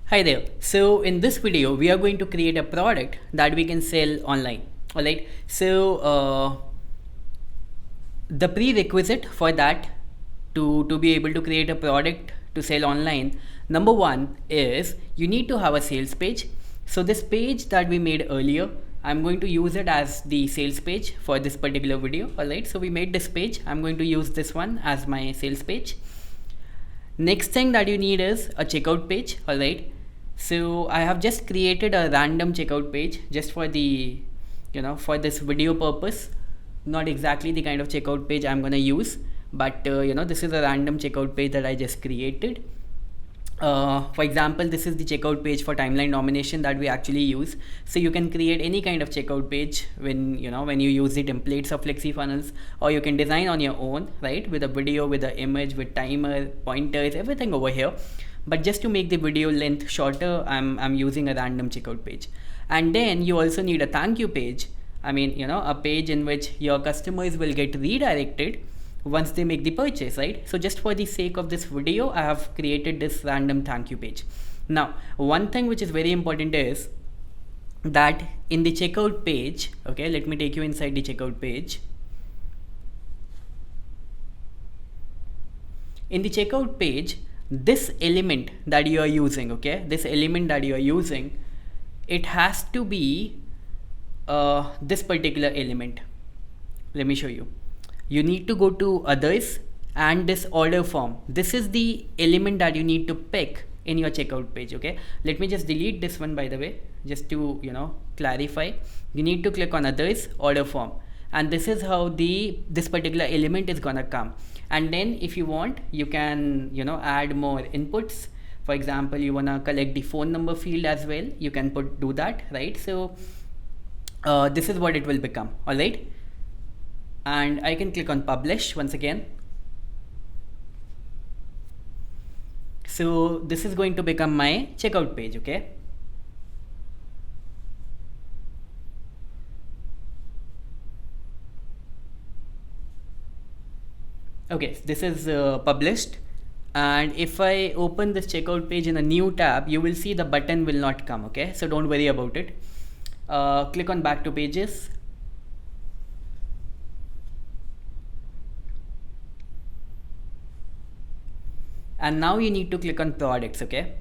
Hi there. So in this video, we are going to create a product that we can sell online. Alright. So the prerequisite for that to be able to create a product to sell online, number one is you need to have a sales page. So this page that we made earlier, I'm going to use it as the sales page for this particular video. Alright. So we made this page. I'm going to use this one as my sales page. Next thing that you need is a checkout page. Alright. So I have just created a random checkout page just for the for this video purpose. Not exactly the kind of checkout page I'm gonna use, but this is a random checkout page that I just created. For example, this is the checkout page for timeline nomination that we actually use. So you can create any kind of checkout page when you use the templates of FlexiFunnels, or you can design on your own, right? With a video, with an image, with timer, pointers, everything over here. But just to make the video length shorter, I'm using a random checkout page. And then you also need a thank you page. I mean, a page in which your customers will get redirected once they make the purchase, right? So just for the sake of this video, I have created this random thank you page. Now, one thing which is very important is that in the checkout page, okay, let me take you inside the checkout page. In the checkout page, this element that you are using, okay, it has to be this particular element. Let me show you. You need to go to others and this order form. This is the element that you need to pick in your checkout page. Okay, let me just delete this one, by the way, just to clarify. You need to click on others, order form, and this is how this particular element is gonna come. And then if you want, you can add more inputs. For example, you wanna collect the phone number field as well, you can do that, right? So this is what it will become. All right, and I can click on publish once again. So this is going to become my checkout page. Okay, okay, this is published, and if I open this checkout page in a new tab, you will see the button will not come. Okay, so don't worry about it. Click on back to pages. And now you need to click on products. Okay,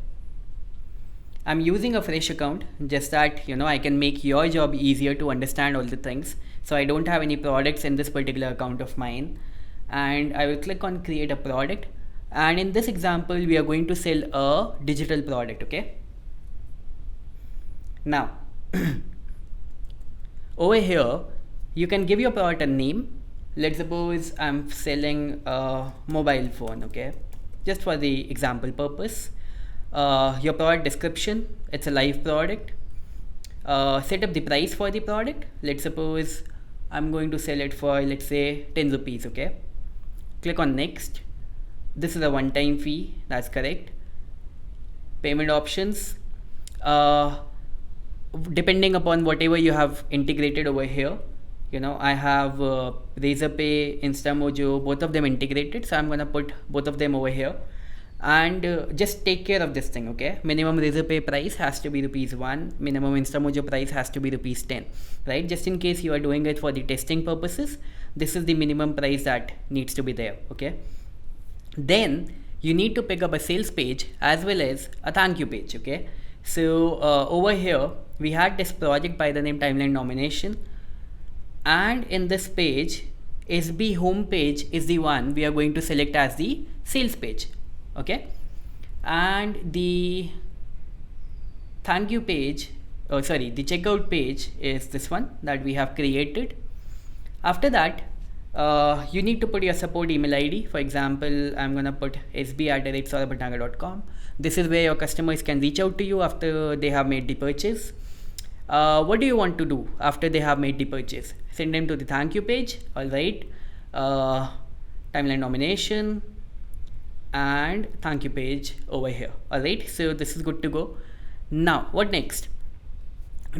I'm using a fresh account, just that I can make your job easier to understand all the things. So I don't have any products in this particular account of mine, and I will click on create a product. And in this example, we are going to sell a digital product. Okay, now over here you can give your product a name. Let's suppose I'm selling a mobile phone. Okay, just for the example purpose. Your product description, it's a live product. Set up the price for the product. Let's suppose I'm going to sell it for, let's say, 10 rupees. Okay, click on next. This is a one-time fee, that's correct. Payment options, depending upon whatever you have integrated over here. I have Razorpay, Instamojo, both of them integrated, so I'm gonna put both of them over here. And just take care of this thing. Okay, minimum Razorpay price has to be ₹1, minimum Instamojo price has to be ₹10, right? Just in case you are doing it for the testing purposes, this is the minimum price that needs to be there. Okay, then you need to pick up a sales page as well as a thank you page. Okay, so over here we had this project by the name timeline nomination, and in this page, SB home page is the one we are going to select as the sales page. Okay, and the thank you page, the checkout page is this one that we have created. After that, you need to put your support email ID. For example, I'm gonna put sb@saurabhatnagar.com. This is where your customers can reach out to you after they have made the purchase. What do you want to do after they have made the purchase? Send them to the thank you page. All right, timeline nomination and thank you page over here. All right, so this is good to go. Now what next?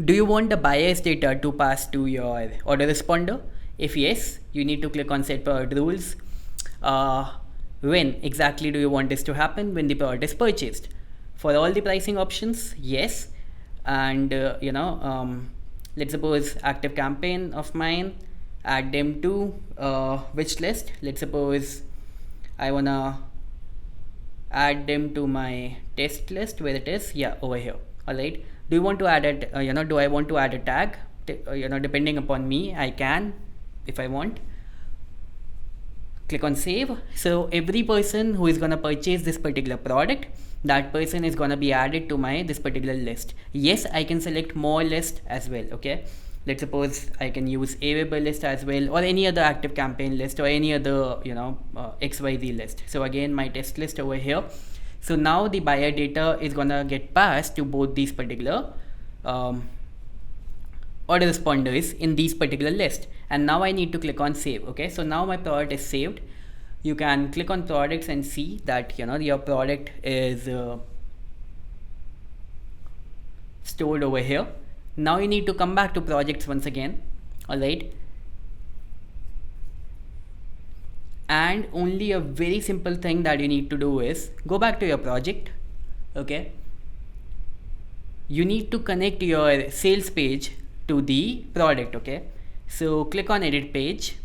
Do you want the buyer's data to pass to your order responder? If yes, you need to click on set product rules. When exactly do you want this to happen? When the product is purchased. For all the pricing options, yes. And let's suppose active campaign of mine, add them to which list. Let's suppose I wanna add them to my test list, where it is, yeah, over here. All right, do you want to add it, do I want to add a tag? Depending upon me, I can, if I want. Click on save. So every person who is gonna purchase this particular product, that person is gonna be added to my this particular list. Yes, I can select more list as well. Okay, let's suppose I can use available list as well, or any other active campaign list, or any other XYZ list. So again, my test list over here. So now the buyer data is gonna get passed to both these particular order responders in these particular list. And now I need to click on save. Okay, so now my product is saved. You can click on products and see that your product is stored over here. Now you need to come back to projects once again. All right, and only a very simple thing that you need to do is go back to your project. Okay, you need to connect your sales page to the product. Okay, so click on edit page.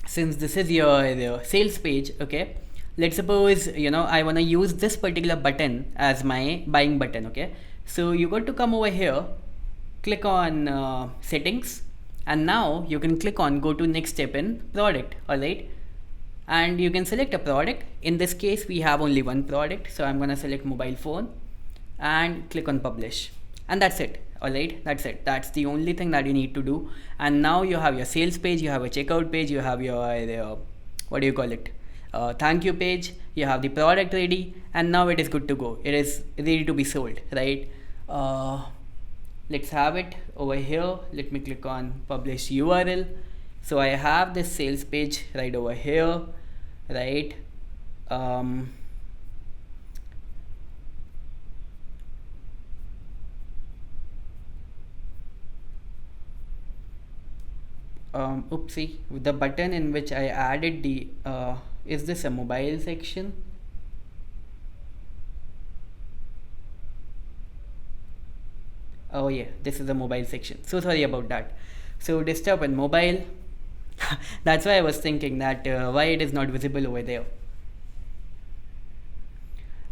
Since this is your sales page, okay, let's suppose I want to use this particular button as my buying button. Okay, so you got to come over here, click on settings, and now you can click on go to next step in product. All right, and you can select a product. In this case, we have only one product, so I'm gonna select mobile phone and click on publish, and that's it. All right, that's it. That's the only thing that you need to do. And now you have your sales page, you have a checkout page, you have your what do you call it, thank you page, you have the product ready, and now it is good to go. It is ready to be sold, right? Let's have it over here. Let me click on publish URL. So I have this sales page right over here, right? Oopsie, the button in which I added the is this a mobile section? Oh yeah, this is the mobile section. So sorry about that. So desktop and mobile. That's why I was thinking that why it is not visible over there.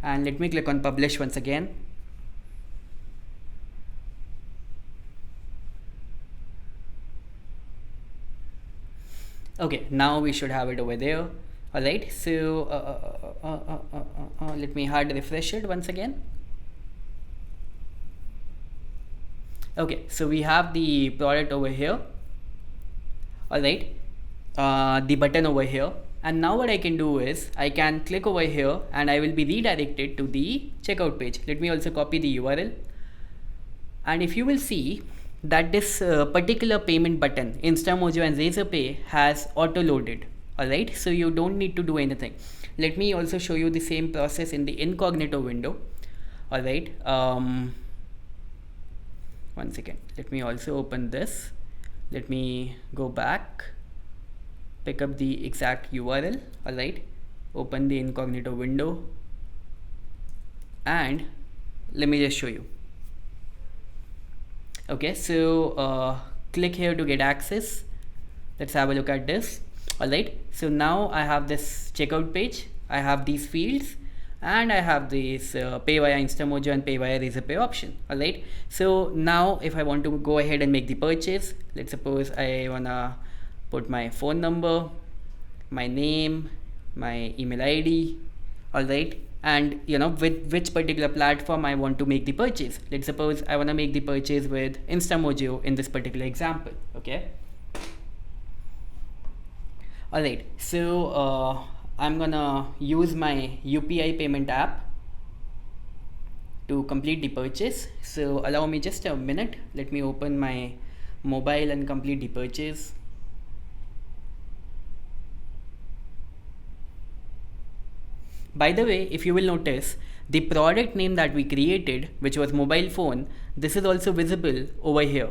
And let me click on publish once again. Okay, now we should have it over there. All right, so let me hard refresh it once again. Okay, so we have the product over here. All right, the button over here. And now what I can do is I can click over here and I will be redirected to the checkout page. Let me also copy the URL. And if you will see that this particular payment button, Instamojo and Razorpay, has auto loaded. All right, so you don't need to do anything. Let me also show you the same process in the incognito window. All right, one second, let me also open this. Let me go back, pick up the exact URL. All right, open the incognito window, and let me just show you. Okay, so click here to get access. Let's have a look at this. All right, so now I have this checkout page, I have these fields, and I have this pay via Instamojo and pay via Razorpay option. All right, so now if I want to go ahead and make the purchase, let's suppose I wanna put my phone number, my name, my email ID. All right, and with which particular platform I want to make the purchase. Let's suppose I want to make the purchase with Instamojo in this particular example. Okay, all right, so I'm gonna use my UPI payment app to complete the purchase. So allow me just a minute. Let me open my mobile and complete the purchase. By the way, if you will notice, the product name that we created, which was mobile phone, this is also visible over here.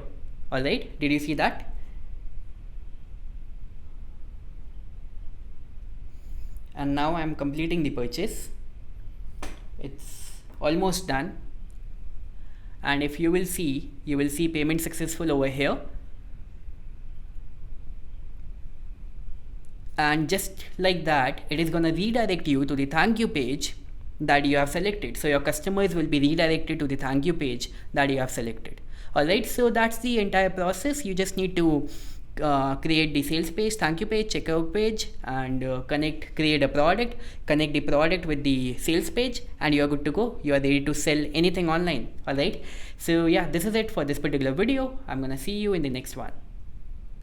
All right, did you see that? and now I'm completing the purchase. It's almost done, and if you will see, payment successful over here. And just like that, it is gonna redirect you to the thank you page that you have selected. So your customers will be redirected to the thank you page that you have selected. Alright, so that's the entire process. You just need to create the sales page, thank you page, checkout page, and create a product, connect the product with the sales page, and you are good to go. You are ready to sell anything online. Alright, so yeah, this is it for this particular video. I'm gonna see you in the next one.